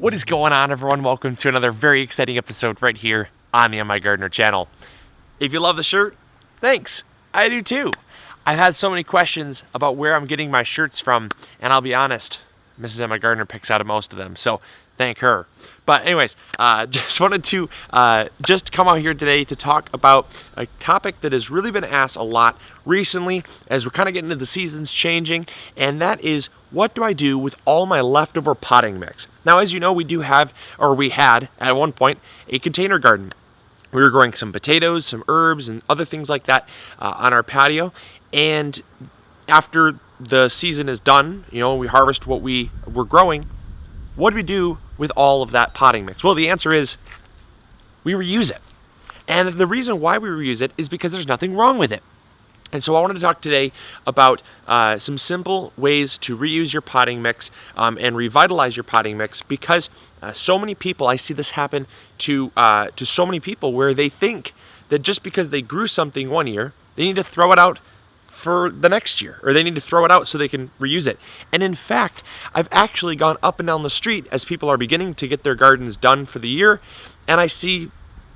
What is going on, everyone? Welcome to another very exciting episode right here on the MIgardener channel. If you love the shirt, thanks. I do too. I've had so many questions about where I'm getting my shirts from, and I'll be honest, Mrs. MIgardener picks out of most of them, so thank her. But anyways, just wanted to just come out here today to talk about a topic that has really been asked a lot recently as we're kind of getting into the seasons changing, and that is, what do I do with all my leftover potting mix? Now, as you know, we had at one point a container garden. We were growing some potatoes, some herbs, and other things like that on our patio. And after the season is done, we harvest what we were growing. What do we do with all of that potting mix? Well, the answer is we reuse it. And the reason why we reuse it is because there's nothing wrong with it. And so I wanted to talk today about some simple ways to reuse your potting mix and revitalize your potting mix, because so many people, I see this happen to so many people, where they think that just because they grew something one year, they need to throw it out for the next year, or they need to throw it out so they can reuse it. And in fact, I've actually gone up and down the street as people are beginning to get their gardens done for the year, and I see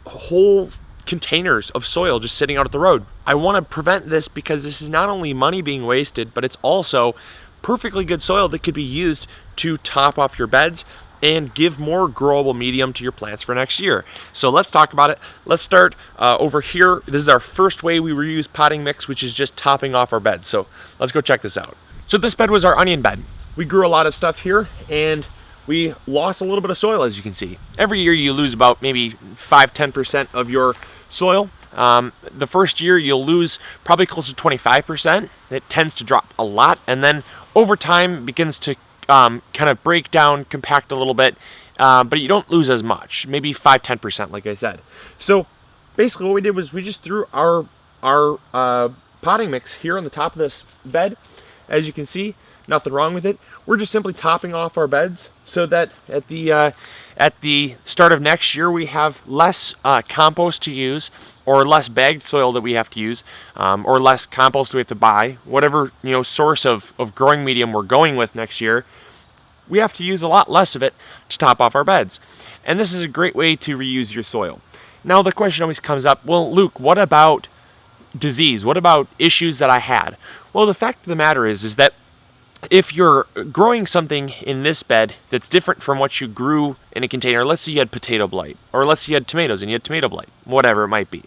whole containers of soil just sitting out at the road. I want to prevent this because this is not only money being wasted, but it's also perfectly good soil that could be used to top off your beds and give more growable medium to your plants for next year. So let's talk about it. Let's start over here. This is our first way we reuse potting mix, which is just topping off our beds. So let's go check this out. So this bed was our onion bed. We grew a lot of stuff here, and we lost a little bit of soil, as you can see. Every year you lose about maybe 5-10% of your soil. The first year you'll lose probably close to 25%. It tends to drop a lot, and then over time it begins to kind of break down, compact a little bit, but you don't lose as much, maybe 5-10%, like I said. So basically what we did was we just threw our potting mix here on the top of this bed. As you can see, nothing wrong with it. We're just simply topping off our beds so that at the start of next year we have less compost to use, or less bagged soil that we have to use, or less compost we have to buy. Whatever source of growing medium we're going with next year, we have to use a lot less of it to top off our beds. And this is a great way to reuse your soil. Now the question always comes up, well, Luke, what about disease? What about issues that I had? Well, the fact of the matter is that if you're growing something in this bed that's different from what you grew in a container, let's say you had potato blight, or let's say you had tomatoes and you had tomato blight, whatever it might be.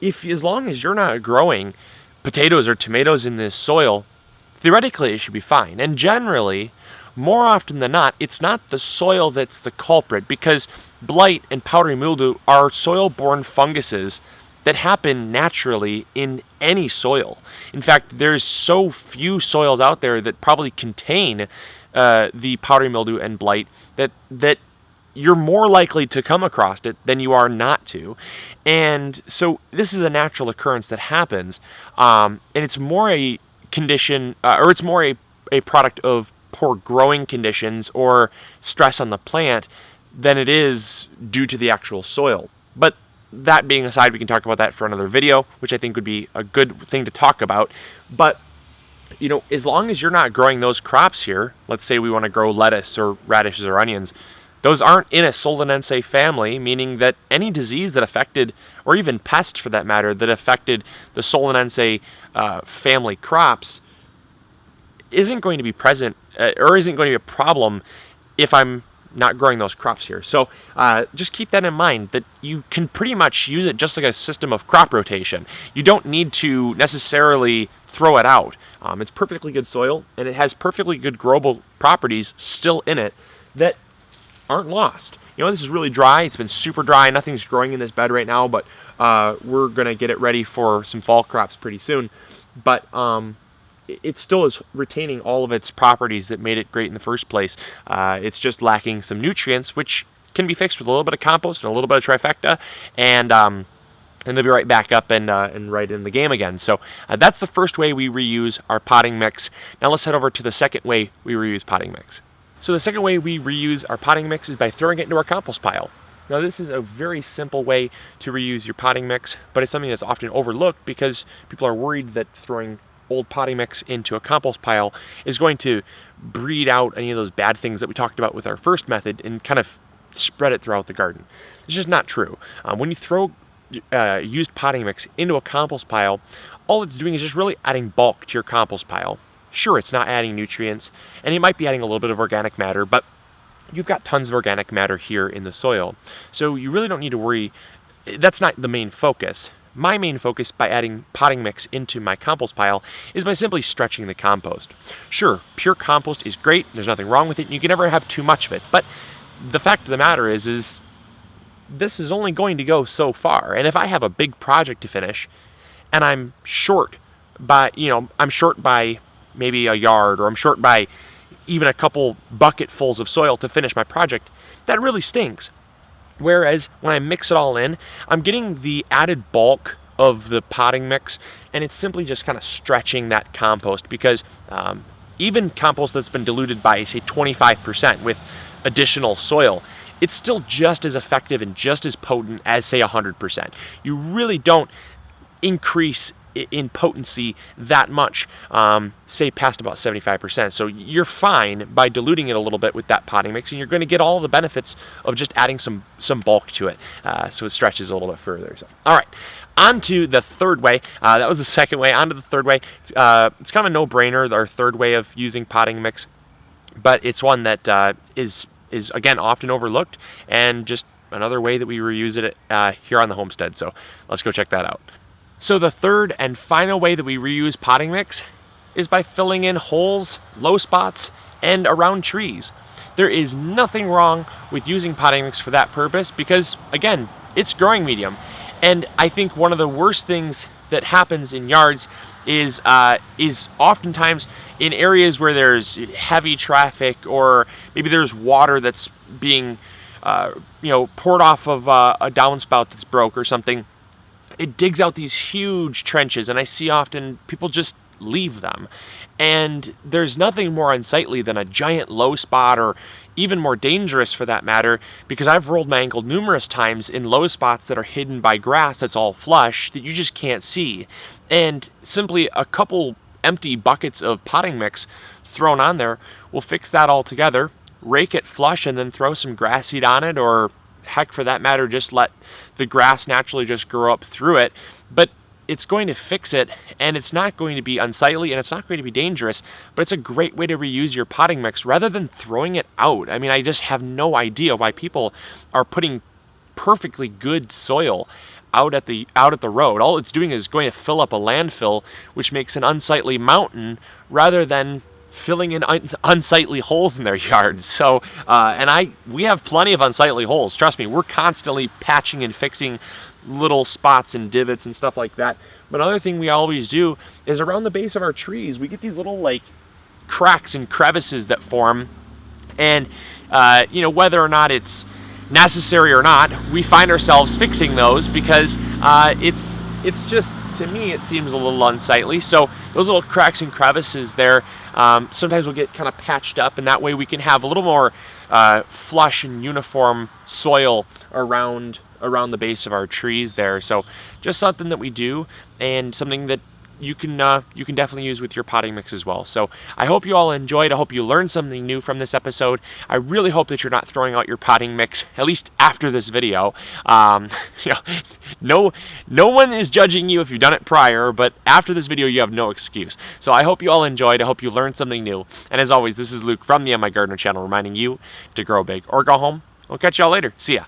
As long as you're not growing potatoes or tomatoes in this soil, theoretically it should be fine. And generally, more often than not, it's not the soil that's the culprit, because blight and powdery mildew are soil-borne funguses that happen naturally in any soil. In fact, there's so few soils out there that probably contain the powdery mildew and blight that you're more likely to come across it than you are not to. And so this is a natural occurrence that happens, and it's more a condition, or it's more a product of poor growing conditions or stress on the plant than it is due to the actual soil. But that being aside, we can talk about that for another video, which I think would be a good thing to talk about. But as long as you're not growing those crops here, let's say we want to grow lettuce or radishes or onions, those aren't in a Solanense family, meaning that any disease that affected, or even pests for that matter, that affected the Solanense family crops isn't going to be present, or isn't going to be a problem if I'm not growing those crops here. So just keep that in mind, that you can pretty much use it just like a system of crop rotation. You don't need to necessarily throw it out. It's perfectly good soil, and it has perfectly good growable properties still in it that aren't lost. This is really dry. It's been super dry. Nothing's growing in this bed right now, but we're going to get it ready for some fall crops pretty soon. But it still is retaining all of its properties that made it great in the first place. It's just lacking some nutrients, which can be fixed with a little bit of compost and a little bit of trifecta, and they'll be right back up and right in the game again. So that's the first way we reuse our potting mix. Now let's head over to the second way we reuse potting mix. So the second way we reuse our potting mix is by throwing it into our compost pile. Now this is a very simple way to reuse your potting mix, but it's something that's often overlooked because people are worried that throwing old potting mix into a compost pile is going to breed out any of those bad things that we talked about with our first method and kind of spread it throughout the garden. It's just not true. When you throw used potting mix into a compost pile, all it's doing is just really adding bulk to your compost pile. Sure, it's not adding nutrients, and it might be adding a little bit of organic matter, but you've got tons of organic matter here in the soil. So you really don't need to worry. That's not the main focus. My main focus by adding potting mix into my compost pile is by simply stretching the compost. Sure, pure compost is great. There's nothing wrong with it. And you can never have too much of it. But the fact of the matter is this is only going to go so far. And if I have a big project to finish and I'm short by maybe a yard, or I'm short by even a couple bucketfuls of soil to finish my project, that really stinks. Whereas when I mix it all in, I'm getting the added bulk of the potting mix, and it's simply just kind of stretching that compost, because even compost that's been diluted by, say, 25% with additional soil, it's still just as effective and just as potent as, say, 100%. You really don't increase in potency that much, say past about 75%. So you're fine by diluting it a little bit with that potting mix, and you're going to get all the benefits of just adding some bulk to it, so it stretches a little bit further. So, all right, on to the third way. That was the second way. On to the third way. It's kind of a no-brainer, our third way of using potting mix, but it's one that is again often overlooked, and just another way that we reuse it here on the homestead. So let's go check that out. So the third and final way that we reuse potting mix is by filling in holes, low spots, and around trees. There is nothing wrong with using potting mix for that purpose because, again, it's growing medium. And I think one of the worst things that happens in yards is oftentimes in areas where there's heavy traffic, or maybe there's water that's being poured off of a downspout that's broke or something. It digs out these huge trenches, and I see often people just leave them. And there's nothing more unsightly than a giant low spot, or even more dangerous for that matter, because I've rolled my ankle numerous times in low spots that are hidden by grass that's all flush that you just can't see. And simply a couple empty buckets of potting mix thrown on there will fix that all together, rake it flush, and then throw some grass seed on it, or heck, for that matter, just let the grass naturally just grow up through it. But it's going to fix it, and it's not going to be unsightly, and it's not going to be dangerous, but it's a great way to reuse your potting mix rather than throwing it out. I mean, I just have no idea why people are putting perfectly good soil out at the road. All it's doing is going to fill up a landfill, which makes an unsightly mountain, rather than filling in unsightly holes in their yards. So, we have plenty of unsightly holes. Trust me, we're constantly patching and fixing little spots and divots and stuff like that. But another thing we always do is around the base of our trees, we get these little cracks and crevices that form. And, whether or not it's necessary or not, we find ourselves fixing those because it's just, to me, it seems a little unsightly. So those little cracks and crevices there, sometimes will get kind of patched up, and that way we can have a little more flush and uniform soil around the base of our trees there. So just something that we do, and something that you can definitely use with your potting mix as well. So I hope you all enjoyed. I hope you learned something new from this episode. I really hope that you're not throwing out your potting mix, at least after this video. No one is judging you if you've done it prior, but after this video, you have no excuse. So I hope you all enjoyed. I hope you learned something new. And as always, this is Luke from the MIgardener channel, reminding you to grow big or go home. We'll catch y'all later. See ya.